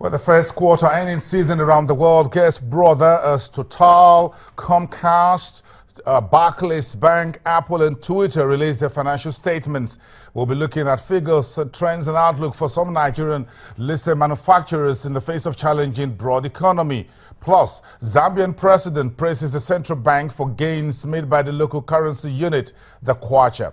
Well, the first quarter earnings season around the world gets broader as Total, Comcast, Barclays Bank, Apple and Twitter released their financial statements. We'll be looking at figures, trends and outlook for some Nigerian listed manufacturers in the face of challenging broad economy. Plus, Zambian president praises the central bank for gains made by the local currency unit, the Kwacha.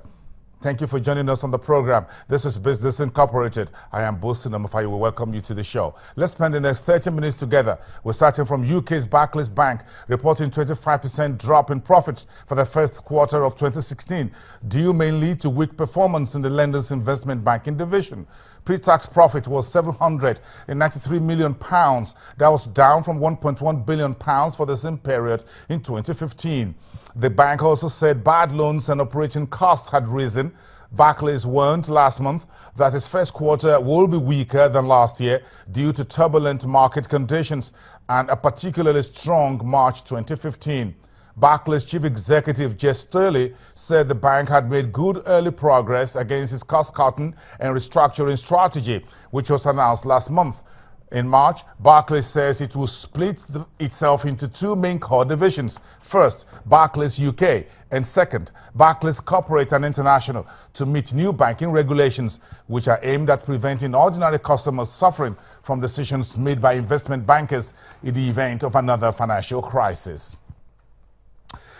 Thank you for joining us on the program. This is Business Incorporated. I am Bosin Omofaye. We welcome you to the show. Let's spend the next 30 minutes together. We're starting from UK's Barclays Bank, reporting 25% drop in profits for the first quarter of 2016, due mainly to weak performance in the lender's investment banking division. Pre-tax profit was £793 million. That was down from £1.1 billion for the same period in 2015. The bank also said bad loans and operating costs had risen. Barclays warned last month that its first quarter will be weaker than last year due to turbulent market conditions and a particularly strong March 2015. Barclays chief executive Jess Sturley said the bank had made good early progress against its cost-cutting and restructuring strategy, which was announced last month. In March, Barclays says it will split itself into two main core divisions. First, Barclays UK, and second, Barclays Corporate and International, to meet new banking regulations, which are aimed at preventing ordinary customers suffering from decisions made by investment bankers in the event of another financial crisis.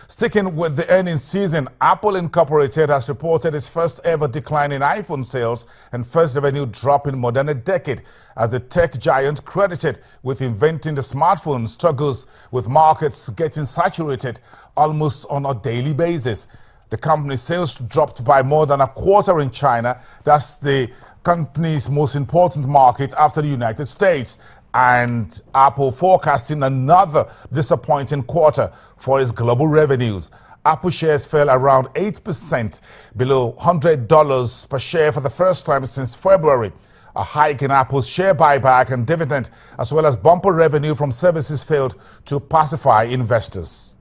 Sticking with the earnings season, Apple Incorporated has reported its first ever decline in iPhone sales and first revenue drop in more than a decade, as the tech giant credited with inventing the smartphone struggles with markets getting saturated almost on a daily basis. The company's sales dropped by more than a quarter in China. That's the company's most important market after the United States. And Apple forecasting another disappointing quarter for its global revenues. Apple shares fell around 8%, below $100 per share for the first time since February. A hike in Apple's share buyback and dividend, as well as bumper revenue from services, failed to pacify investors.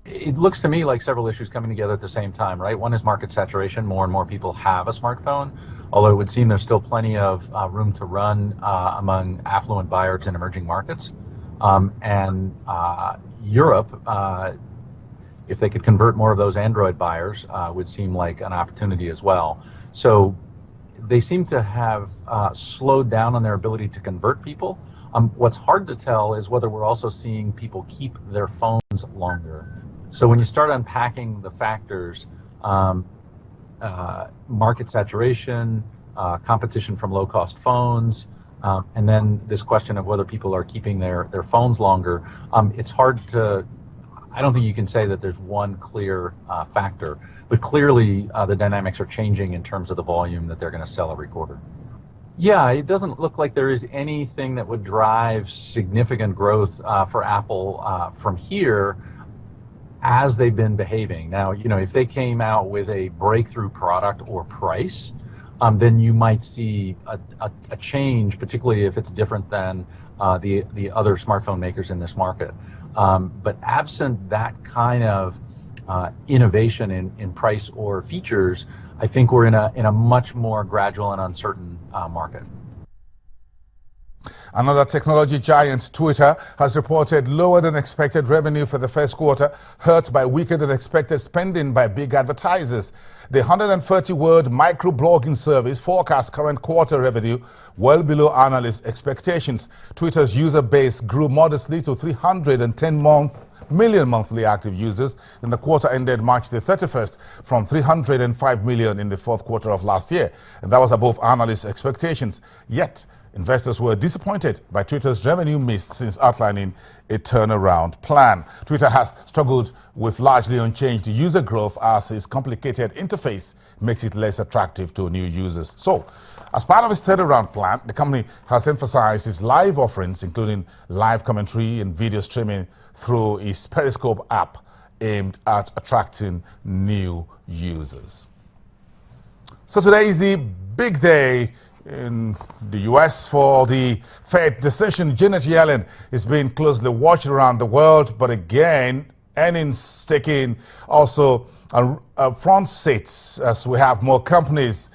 It looks to me like several issues coming together at the same time, right? One is market saturation. More and more people have a smartphone, although it would seem there's still plenty of room to run among affluent buyers in emerging markets. Europe, if they could convert more of those Android buyers, would seem like an opportunity as well. So they seem to have slowed down on their ability to convert people. What's hard to tell is whether we're also seeing people keep their phones longer. So when you start unpacking the factors, market saturation, competition from low-cost phones, and then this question of whether people are keeping their phones longer, it's hard to, I don't think you can say that there's one clear factor, but clearly the dynamics are changing in terms of the volume that they're going to sell every quarter. Yeah, it doesn't look like there is anything that would drive significant growth for Apple from here as they've been behaving. Now, you know, if they came out with a breakthrough product or price, then you might see a change, particularly if it's different than the other smartphone makers in this market. But absent that kind of innovation in price or features, I think we're in a much more gradual and uncertain market. Another technology giant, Twitter, has reported lower than expected revenue for the first quarter, hurt by weaker than expected spending by big advertisers. The 130-word microblogging service forecasts current quarter revenue well below analyst expectations. Twitter's user base grew modestly to 310 million monthly active users in the quarter ended March the 31st from 305 million in the fourth quarter of last year. And that was above analyst expectations. Yet, investors were disappointed by Twitter's revenue miss since outlining a turnaround plan. Twitter has struggled with largely unchanged user growth as its complicated interface makes it less attractive to new users. So, as part of its turnaround plan, the company has emphasized its live offerings, including live commentary and video streaming through its Periscope app aimed at attracting new users. So today is the big day in the U.S. for the Fed decision. Janet Yellen is being closely watched around the world, but again, earnings taking also front seats as we have more companies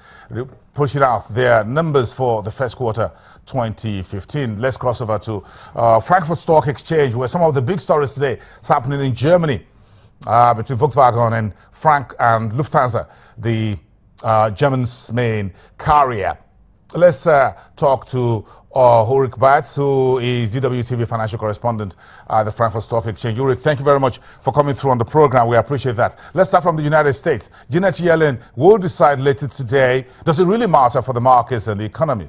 pushing out their numbers for the first quarter 2015. Let's cross over to Frankfurt Stock Exchange, where some of the big stories today is happening in Germany between Volkswagen and Lufthansa, the German's main carrier. Let's talk to Ulrich Batz, who is DWTV financial correspondent at the Frankfurt Stock Exchange. Ulrich, thank you very much for coming through on the program. We appreciate that. Let's start from the United States. Janet Yellen will decide later today. Does it really matter for the markets and the economy?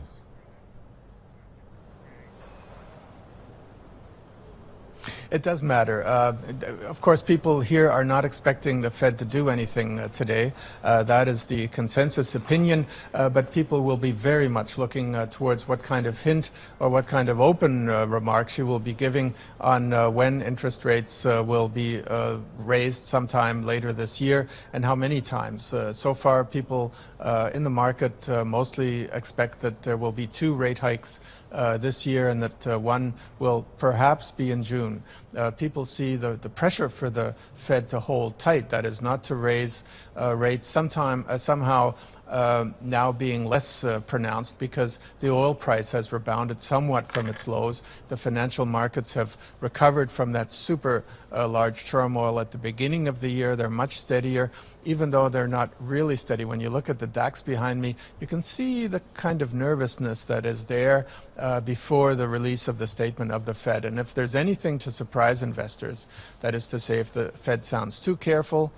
It does matter. Of course, people here are not expecting the Fed to do anything today. That is the consensus opinion, but people will be very much looking towards what kind of hint or what kind of open remarks she will be giving on when interest rates will be raised sometime later this year and how many times. So far, people in the market mostly expect that there will be 2 rate hikes this year, and that one will perhaps be in June. People see the pressure for the Fed to hold tight, that is, not to raise rates somehow now being less pronounced because the oil price has rebounded somewhat from its lows. The financial markets have recovered from that super large turmoil at the beginning of the year. They're much steadier, even though they're not really steady. When you look at the DAX behind me, you can see the kind of nervousness that is there before the release of the statement of the Fed. And if there's anything to surprise investors, that is to say, if the Fed sounds too careful,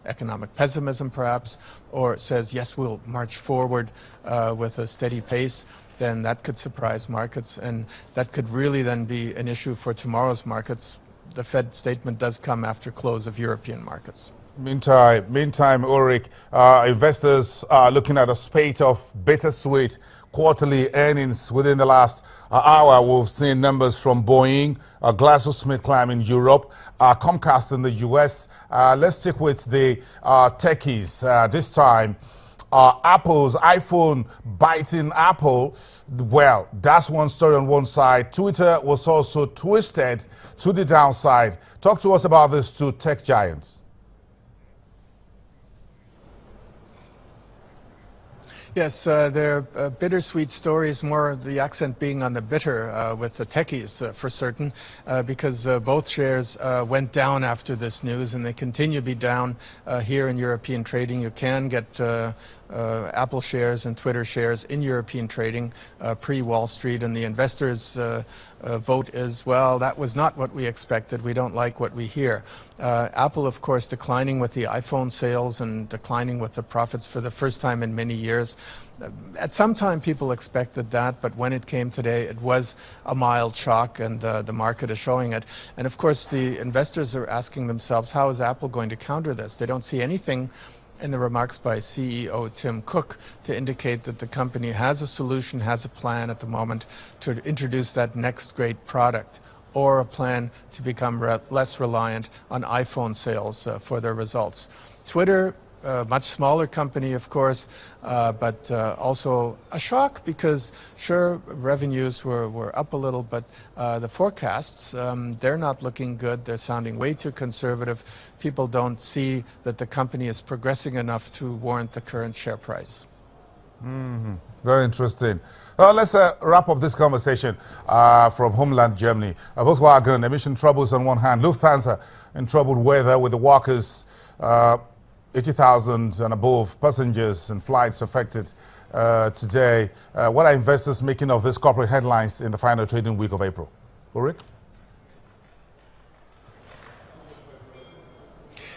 economic pessimism perhaps, or says, yes, we'll march forward with a steady pace, then that could surprise markets, and that could really then be an issue for tomorrow's markets. The Fed statement does come after close of European markets. Meantime, Ulrich, investors are looking at a spate of bittersweet quarterly earnings within the last hour. We've seen numbers from Boeing, GlaxoSmithKline in Europe, Comcast in the US. Let's stick with the techies this time. Apple's iPhone biting Apple. Well, that's one story on one side. Twitter was also twisted to the downside. Talk to us about these 2 tech giants. Yes, they're bittersweet stories, more the accent being on the bitter with the techies for certain, because both shares went down after this news, and they continue to be down here in European trading. You can get Apple shares and Twitter shares in European trading pre-Wall Street, and the investors vote as well. That was not what we expected. We don't like what we hear. Apple, of course, declining with the iPhone sales and declining with the profits for the first time in many years. At some time, people expected that, but when it came today, it was a mild shock, and the market is showing it. And of course, the investors are asking themselves, how is Apple going to counter this? They don't see anything in the remarks by CEO Tim Cook to indicate that the company has a solution, has a plan at the moment to introduce that next great product, or a plan to become less reliant on iPhone sales for their results. Twitter, a much smaller company, of course, but also a shock because, sure, revenues were up a little, but the forecasts, they're not looking good. They're sounding way too conservative. People don't see that the company is progressing enough to warrant the current share price. Very interesting. Well, let's wrap up this conversation from homeland Germany. Volkswagen, emission troubles on one hand, Lufthansa in troubled weather with the workers, 80,000 and above passengers and flights affected today. What are investors making of these corporate headlines in the final trading week of April? Ulrich?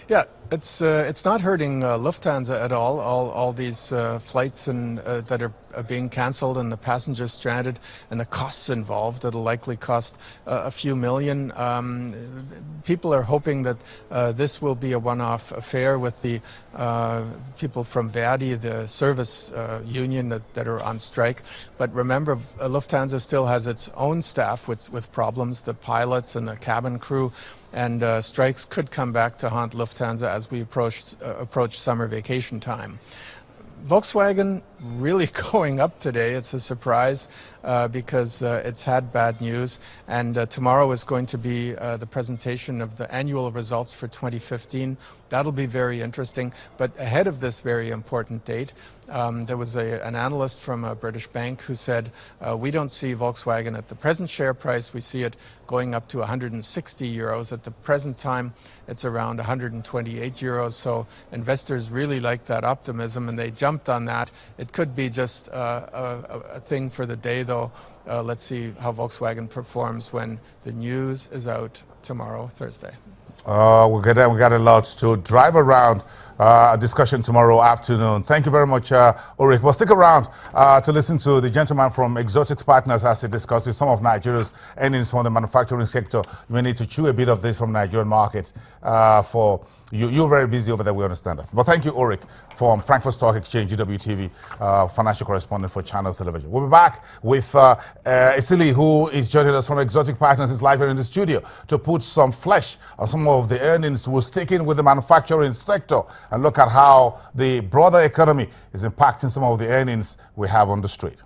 Yeah, it's not hurting Lufthansa at all. All these flights that are being canceled and the passengers stranded and the costs involved that'll likely cost a few million. People are hoping that this will be a one-off affair with the people from Verdi, the service union that are on strike. But remember, Lufthansa still has its own staff with problems, the pilots and the cabin crew. And strikes could come back to haunt Lufthansa as we approach summer vacation time. Volkswagen, really going up today. It's a surprise because it's had bad news, and tomorrow is going to be the presentation of the annual results for 2015. That'll be very interesting. But ahead of this very important date, there was an analyst from a British bank who said, we don't see Volkswagen at the present share price. We see it going up to 160 euros. At the present time, it's around 128 euros. So investors really like that optimism, and they jumped on that. It could be just a thing for the day, though. Let's see how Volkswagen performs when the news is out tomorrow, Thursday. We got a lot to drive around. A discussion tomorrow afternoon. Thank you very much, Ulrich. Well, stick around to listen to the gentleman from Exotic Partners as he discusses some of Nigeria's earnings from the manufacturing sector. You may need to chew a bit of this from Nigerian markets. For you're very busy over there, we understand that. But thank you, Ulrich, from Frankfurt Stock Exchange, GWTV, financial correspondent for Channels Television. We'll be back with Isili, who is joining us from Exotic Partners. Is live here in the studio to put some flesh on some of the earnings. We'll stick in with the manufacturing sector and look at how the broader economy is impacting some of the earnings we have on the street.